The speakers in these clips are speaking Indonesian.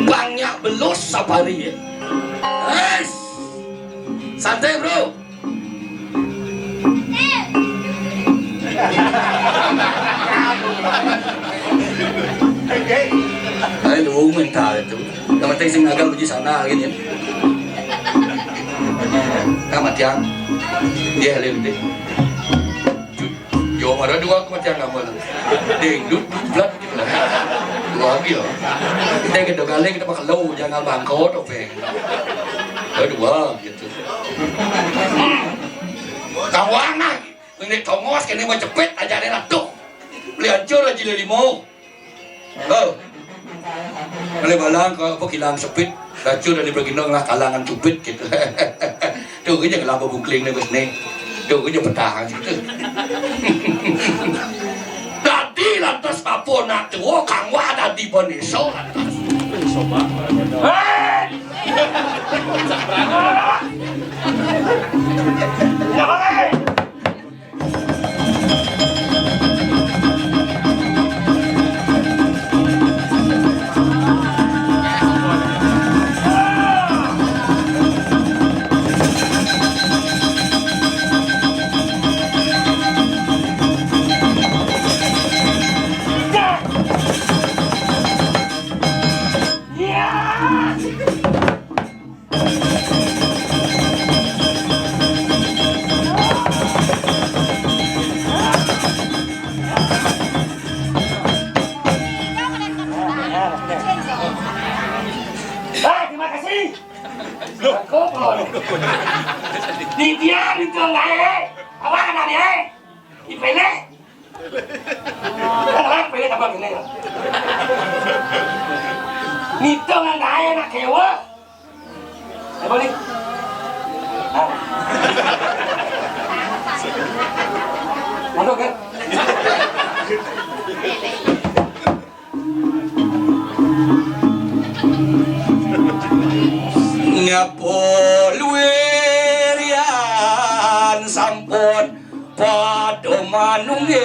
banyak belus safari. Yes. Santai bro. Ay, lu mental itu. Yang penting sing agak uji sana gitu. Kamu tiang, dia lele deh. Jo mana dua kematian kamu lah. Ding, dut, belat gitu lah. Dua lagi loh. Kita kedua kali kita makan low, jangan bangkot, oke. Kedua gitu. Kawan nak, ini tongos, kini mau cepet aja deh tuh. Beli hancur aja dari mau. Oh, kalau balang kalau kilang sepit, racun dari bergendong lah kalangan cupit gitu. Tuh kerja kelapa bungkling nih bos nih. Tuh kerja petahan gitu. Tadi lantas apa nak tuh kang wada di Boneso lantas. Hei, terima kasih. Kok di dia di tengah apa kan dia di pele orang pele tambah pele di tengah dia nak kewa apa ni mana kan Ngapoluerian sampun pada manungil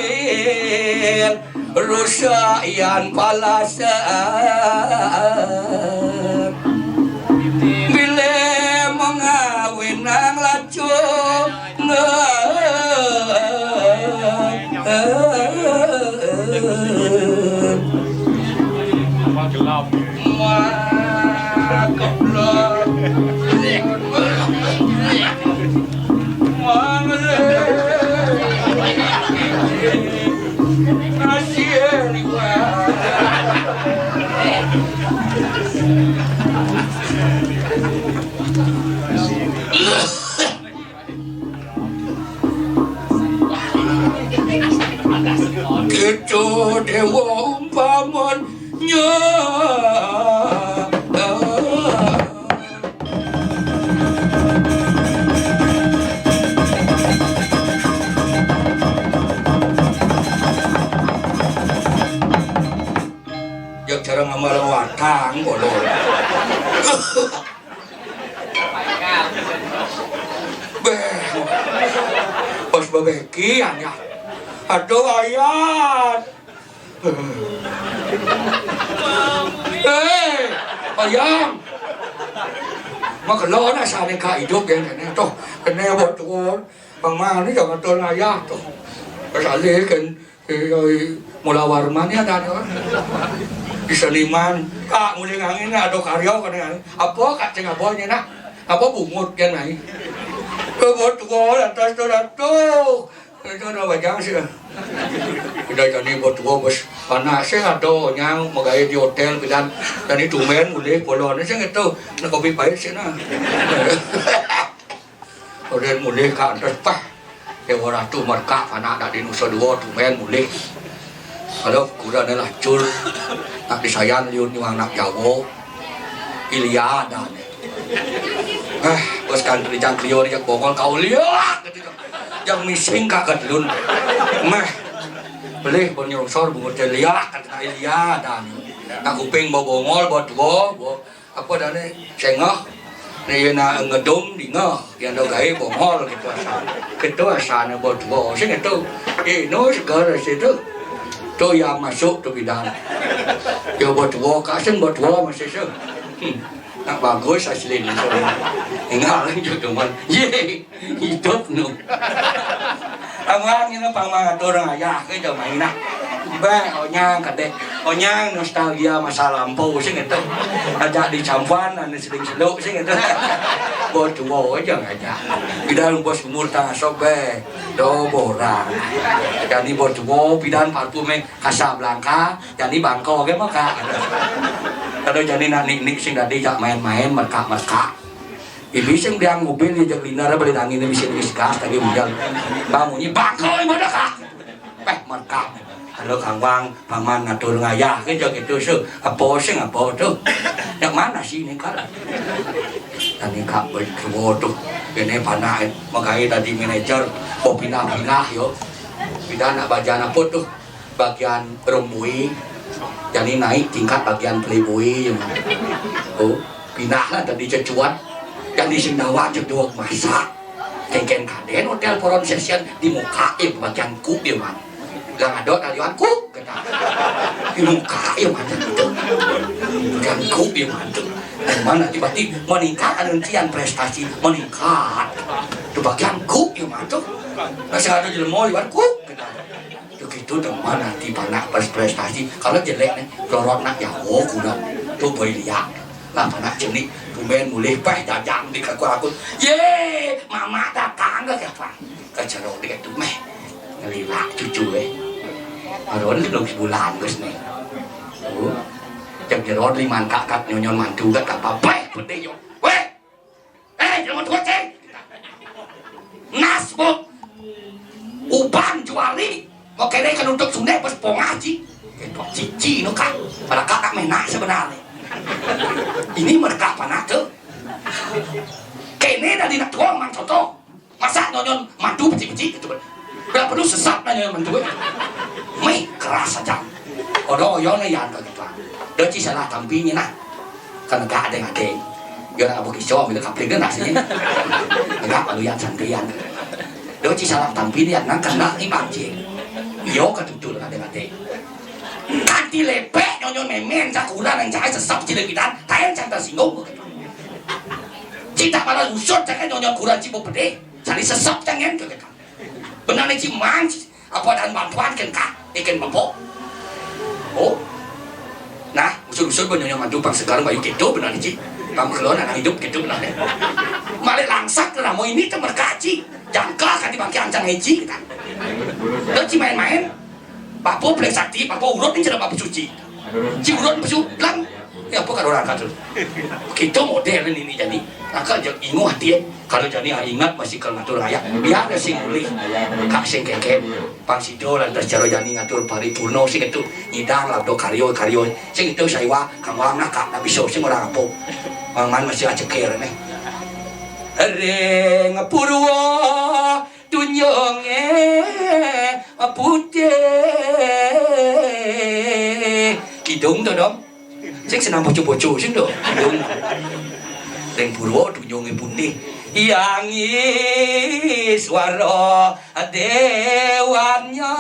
rusyayan palasan bila mengawin nang lacung gelap Gitu dewa umpamanya yang cara ngamal watang bolong pas babeki hanya aduh ayat ayam maka lo na sa ka hidup yan to kanya buat tuon pang mana ni jangan tuon ayat to pasali kan mula warman ya tadi di seniman kak mulai ngangin ada karya kan apa kak ceng apa nya nak apa bungut kan này buat tuon atas tuh itu udah banyak sih. Kita jadi buat dua bos. Karena saya ada yang magai di hotel bilang tadi tumen mulai polon. Saya nggak tahu nak kopi pahit sih na. Hotel mulai kan terus pah. Yang orang tu mereka anak di Nusa Dua tumen mulai. Kalau kurang adalah cur nak disayang liun yang anak Jawa. Ilya dan. Bos kan kerja Clio dia bongol kau lihat. Yang mising kakak dulu, mah boleh punya sor bungut celia kata Ilya dan nak kuping bawa bongol bawa dua apa dah ni cengah ni nak ngedum di ngah yang dah gaya bongol gitu asal ni bawa dua saya tu no segala situ tu yang masuk tu bidan. Dia buat dua, kasih buat dua masih sih. Nak bagus asli ni. Ingat lagi teman. Ye, hidup nu. Awang ni pamang orang ayah ke jauh main nak. Onyang kade, onyang nostalgia masa lampau sih gitu. Ajak di campuran, ane sering seluk sih gitu. Buat dua aja aja. Bidan bos umur tengah sobe, do borang. Jadi buat dua bidan partu me Casablanca, jadi Bangkok ke maka. Kalau jadi nak nik sing tadi jak main-main merkak. Ibu sing diang mobil ni jak linar beli angin ni mesin gas tadi hujan. Bangunnya Bangkok ibu dah kak. Merkak. Kalau kangwang paman ngatur ngayah ke jak itu se apa sing apa tu. Yang mana sih ni kala? Tadi kak berdua tu. Ini panah makai tadi manajer mau pindah yo. Pindah nak bagian apa tu? Bagian rumbui. Jadi naik tingkat bagian playboy. Oh, pindah lah tadi cecuan. Jadi sendawa cedok masak. Kengken kaden hotel Poron Session di muka bagian kuk dia man. Lang adot aliwan kuk kata. Di muka macam itu. Bagian kuk dia man tu. Mana tiba-tiba meningkat anuncian prestasi meningkat. Tu bagian kuk dia man tu. Nasi ada jelmo aliwan kuk kata. Begitu teman nanti panak prestasi kalau jelek nih lorot nak ya kurang tu boleh lihat lah panak jenik tumen mulai jajang di kaku aku ye mama datang ke apa kecerok dia tu meh ngelilak cucu baru ni belum sebulan guys nih jam jerot 5 kakak nyon mantu kat apa baik pede yo weh jangan tua ceng nas bu uban juali oke deh kan untuk sungai pas pongaji ketok cici no kak pada kakak menak sebenarnya ini mereka apa nak tu kene dari nak tuang man contoh masa nyon mantu peci-peci gitu berapa perlu sesat nyon mantu mei keras saja odo yo na yan gitu do ci salah tampinya nah kan gak ada ngade yo nak aboki so bila kapling dah sini enggak perlu yang santrian do ci salah tampinya nang kena ni banjir yo ketutul ngade-ngade kanti lepek nyon memen cakuran yang cahaya sesap cilik kita tayang cantar singgung cinta pada lusut jangan nyon kurang cipu pede cari sesap jangan ke kita benar ni cimang apa dan bantuan kan kak ikan bapok oh nah usul-usul nyon mandu pang sekarang bayu gitu benar ni ci pang kelon anak hidup gitu benar ni malah langsak lah mau ini temerkaci jangka kan dibangki ancang hiji kita lo ci main-main Papo plek sakti, papo urut ni cara papo cuci. Ci urut pasu lang. Ya apa kan orang kata. Kita model ini jadi. Akak jak ingu hati kalau jadi ingat masih kalau ngatur raya. Biar ada sing mulih. Kak sing keke. Pang sido lantas cara jadi ngatur paripurno sing itu nyidang labdo karyo. Sing itu saywa kangwang nakak na biso sing orang apa. Mang masih aceker nih. Reng purwo tunyonge putih kidung tu dong sing senang bocor-bocor sing tu kidung reng purwo tunyonge putih yangi suara dewanya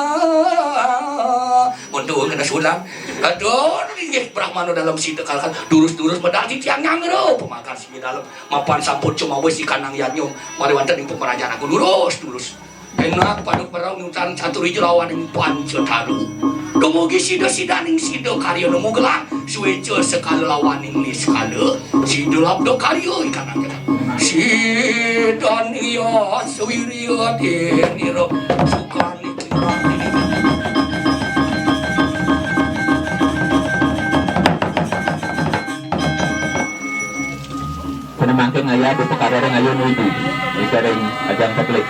untuk kena sulam aduh ini Brahmana dalam situ kalau durus-durus medali tiang yang lo pemakan sini dalam mapan sampun cuma wes ikan nang yanyum mari wanten ing pemerajaan aku durus enak paduk perau nyutan catur hijau lawan ing panco taru dumugi sida ning sido karyo nemu gelang suwejo sekali lawan ing lis kale sido labdo karyo ikan nang sidan iya suwirio deniro sukani Mangking ayah di perkara yang ayo nuju, di sering ajang keplik.